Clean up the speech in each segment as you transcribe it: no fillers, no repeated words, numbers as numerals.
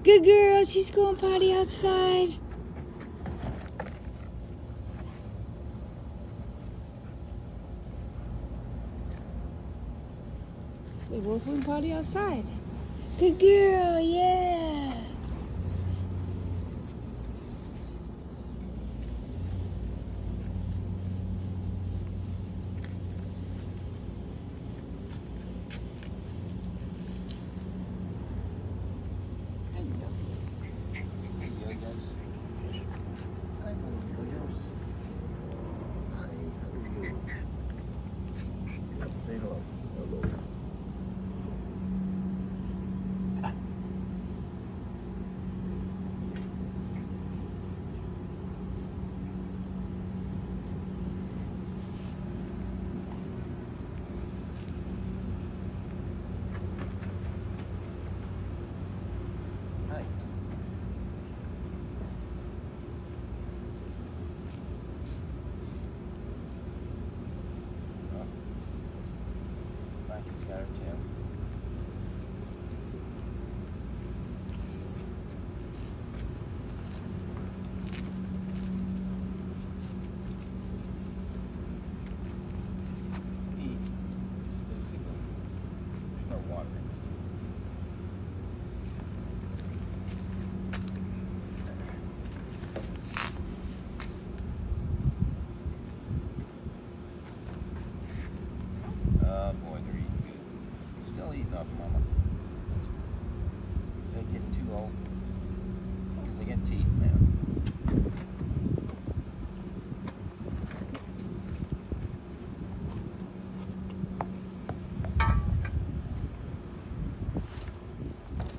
Good girl. She's going potty outside. We're going potty outside. Good girl. Yeah. Say hello. Hello. Hi. Blackie's got her tail. Eat. Basically. There's no water in it. Oh boy, they're eating good. Still eating off mama. Is they getting too old? Because they get teeth now.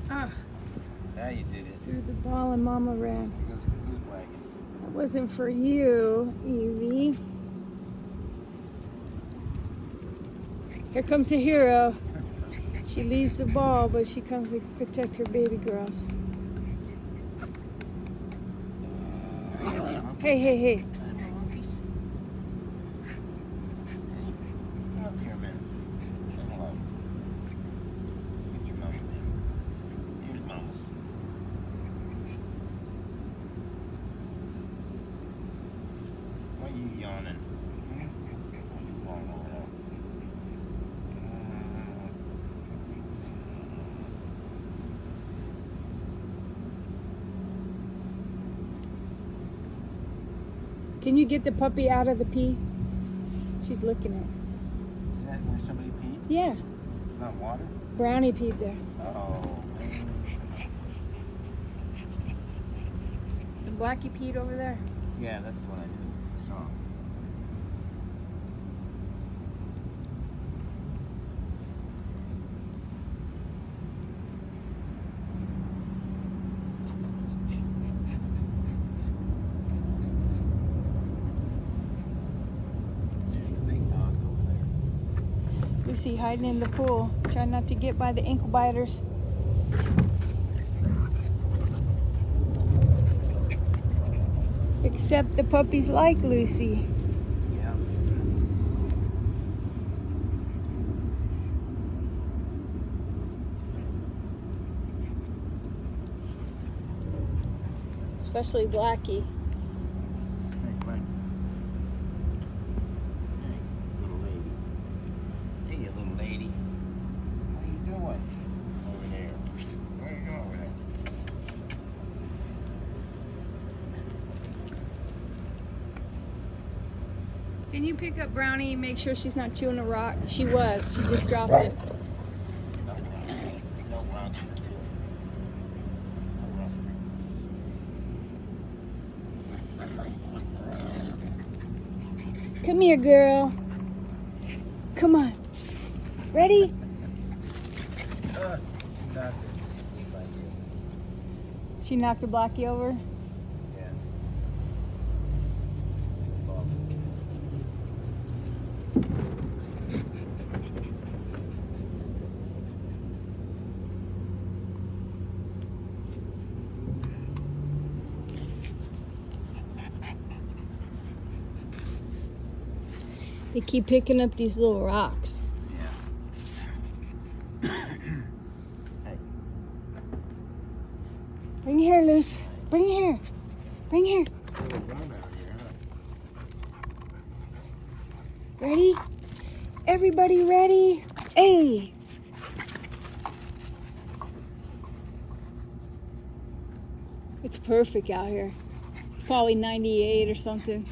Ah, Now you did it. threw the ball and Mama ran. Here goes the food wagon. That wasn't for you, Evie. Here comes the hero. She leaves the ball, but she comes to protect her baby girls. Hey, hey, hey. Come up here a minute. Say hello. Get your mama there. Here's mama's. Why are you yawning? Why are you yawning over there? Can you get the puppy out of the pee? She's licking it. Is that where somebody peed? Yeah, It's not water? Brownie peed there. Oh, man. And Blackie peed over there. Yeah, that's what I did. Saw. There's the big dog over there. Lucy hiding in the pool, trying not to get by the ankle biters. Except the puppies like Lucy. Yeah. Especially Blackie. Hey, Glenn. Hey, little lady. Hey, you little lady. What are you doing over there? What are you doing over there? Can you pick up Brownie and make sure she's not chewing a rock? She was. She just dropped it. No rocks. Come here, girl. Come on. Ready? She knocked the Blackie over. Yeah. They keep picking up these little rocks. Yeah. Hey. here, Luce. Bring it here. Bring it here. Ready? Everybody ready? Hey! It's perfect out here. It's probably 98 or something.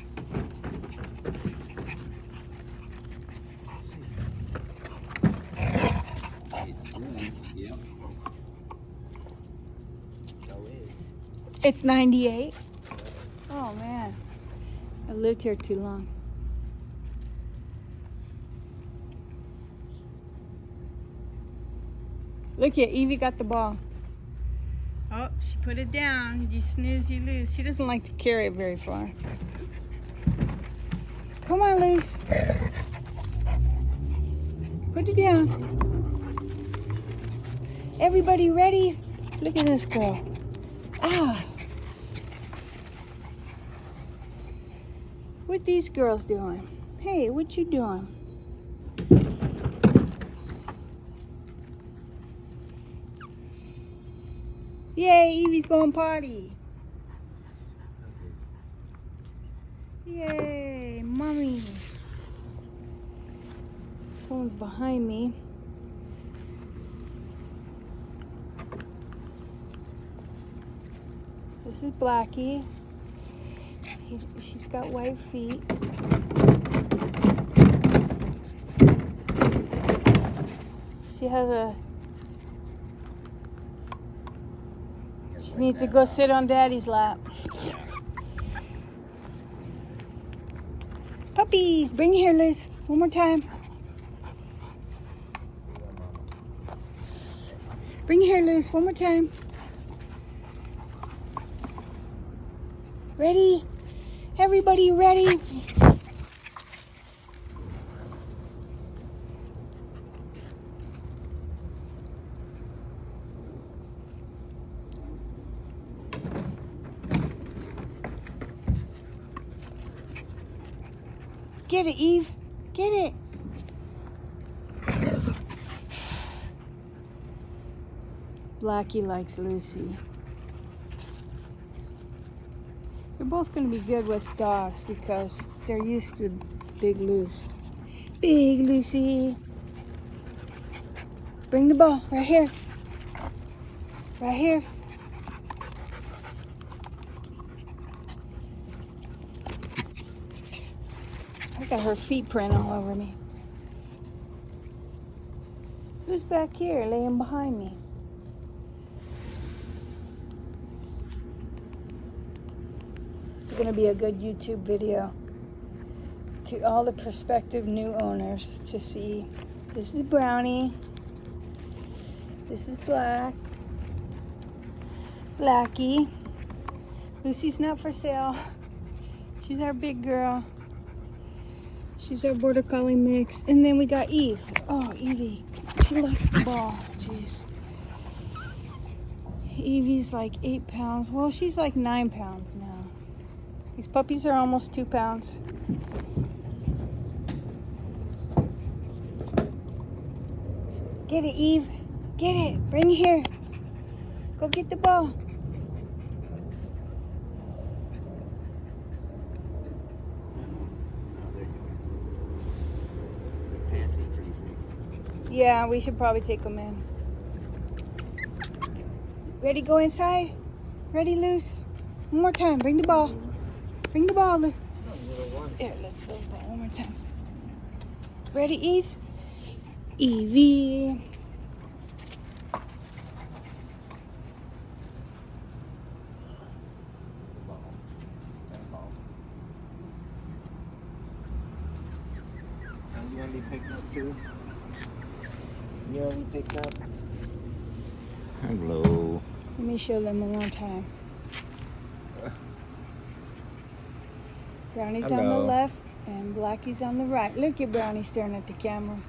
Yep. It's 98? Oh man. I lived here too long. Look at Evie got the ball. Oh, she put it down. You snooze, you lose. She doesn't like to carry it very far. Come on, Luce. Put it down. Everybody ready? Look at this girl. Ah. What these girls doing? Hey, what you doing? Yay, Evie's going potty. Yay, mommy. Someone's behind me. This is Blackie. She's got white feet. She needs to go sit on Daddy's lap. Puppies, bring it here, Liz. One more time. Bring it here, Liz. One more time. Ready? Everybody ready? Get it, Eve. Get it. Blackie likes Lucy. They're both going to be good with dogs because they're used to Big Luce. Big Lucy. Bring the ball. Right here. Right here. I got her feet print all over me. Who's back here laying behind me? It's going to be a good YouTube video to all the prospective new owners to see. This is Brownie. This is Blackie. Lucy's not for sale. She's our big girl. She's our border collie mix. And then we got Eve. Oh, Evie. She likes the ball. Jeez. Evie's like 8 pounds. Well, she's like 9 pounds now. These puppies are almost 2 pounds. Get it, Eve. Get it. Bring it here. Go get the ball. Yeah, we should probably take them in. Ready, go inside? Ready, Luce? One more time. Bring the ball. Bring the ball, Luce. Here, let's throw the ball one more time. Ready, Eves? Evie. You want to be picked up too? You want to be picked up? Hello. Let me show them one more time. Brownie's on the left and Blackie's on the right. Look at Brownie staring at the camera.